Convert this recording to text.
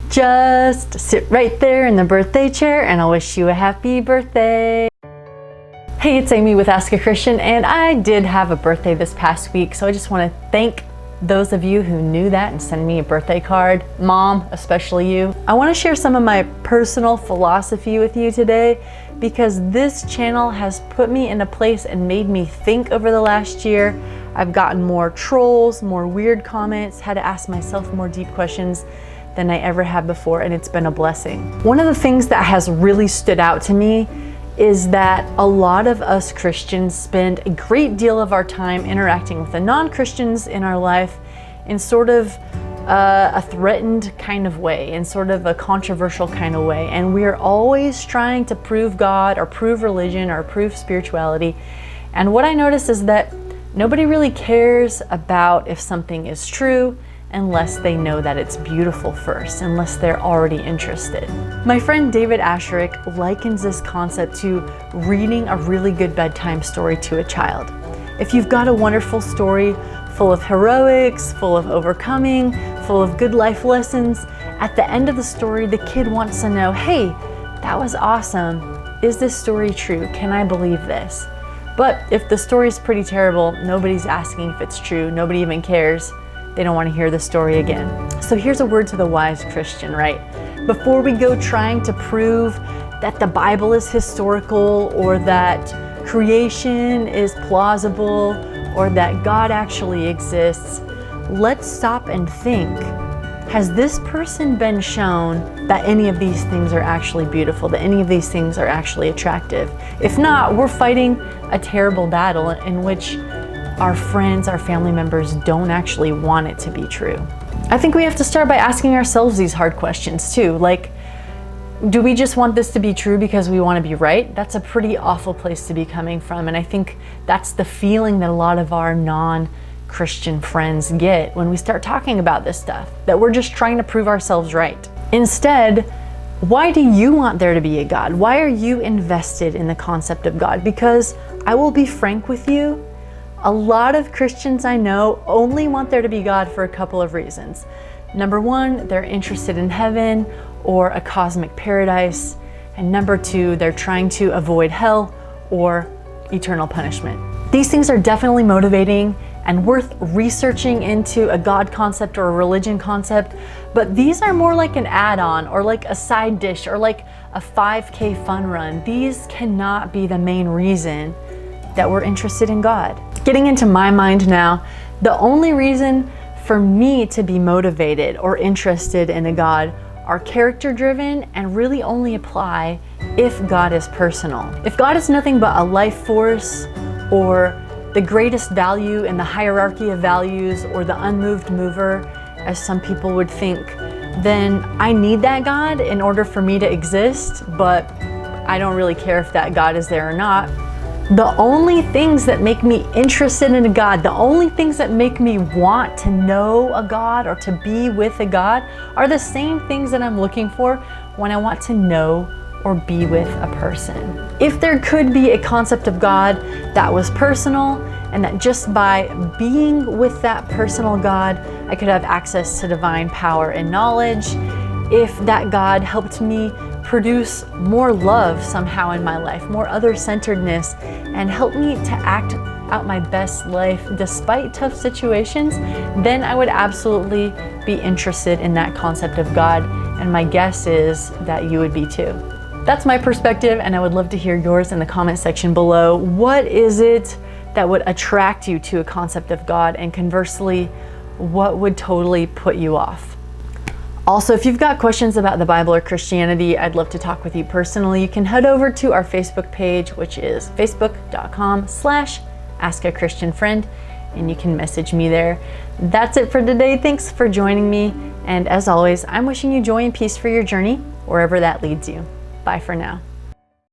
Just sit right there in the birthday chair and I'll wish you a happy birthday. Hey, it's Amy with Ask a Christian, and I did have a birthday this past week, so I just want to thank those of you who knew that and sent me a birthday card. Mom, especially you. I want to share some of my personal philosophy with you today because this channel has put me in a place and made me think over the last year. I've gotten more trolls, more weird comments, had to ask myself more deep questions than I ever have before, and it's been a blessing. One of the things that has really stood out to me is that a lot of us Christians spend a great deal of our time interacting with the non-Christians in our life in sort of a threatened kind of way, in sort of a controversial kind of way. And we're always trying to prove God or prove religion or prove spirituality. And what I notice is that nobody really cares about if something is true unless they know that it's beautiful first, unless they're already interested. My friend David Asscherick likens this concept to reading a really good bedtime story to a child. If you've got a wonderful story full of heroics, full of overcoming, full of good life lessons, at the end of the story, the kid wants to know, hey, that was awesome. Is this story true? Can I believe this? But if the story's pretty terrible, nobody's asking if it's true, nobody even cares. They don't want to hear the story again. So here's a word to the wise Christian, right? Before we go trying to prove that the Bible is historical or that creation is plausible or that God actually exists, let's stop and think. Has this person been shown that any of these things are actually beautiful, that any of these things are actually attractive? If not, we're fighting a terrible battle in which our friends, our family members don't actually want it to be true. I think we have to start by asking ourselves these hard questions too. Like, do we just want this to be true because we want to be right? That's a pretty awful place to be coming from. And I think that's the feeling that a lot of our non-Christian friends get when we start talking about this stuff, that we're just trying to prove ourselves right. Instead, why do you want there to be a God? Why are you invested in the concept of God? Because I will be frank with you, a lot of Christians I know only want there to be God for a couple of reasons. Number one, they're interested in heaven or a cosmic paradise. And number two, they're trying to avoid hell or eternal punishment. These things are definitely motivating and worth researching into a God concept or a religion concept, but these are more like an add-on or like a side dish or like a 5K fun run. These cannot be the main reason that we're interested in God. Getting into my mind now, the only reason for me to be motivated or interested in a God are character driven and really only apply if God is personal. If God is nothing but a life force or the greatest value in the hierarchy of values or the unmoved mover, as some people would think, then I need that God in order for me to exist, but I don't really care if that God is there or not. The only things that make me interested in a God, the only things that make me want to know a God or to be with a God are the same things that I'm looking for when I want to know or be with a person. If there could be a concept of God that was personal and that just by being with that personal God, I could have access to divine power and knowledge, if that God helped me produce more love somehow in my life, more other-centeredness, and help me to act out my best life despite tough situations, then I would absolutely be interested in that concept of God. And my guess is that you would be too. That's my perspective, and I would love to hear yours in the comment section below. What is it that would attract you to a concept of God? And conversely, what would totally put you off? Also, if you've got questions about the Bible or Christianity, I'd love to talk with you personally. You can head over to our Facebook page, which is facebook.com/askachristianfriend, and you can message me there. That's it for today. Thanks for joining me. And as always, I'm wishing you joy and peace for your journey, wherever that leads you. Bye for now.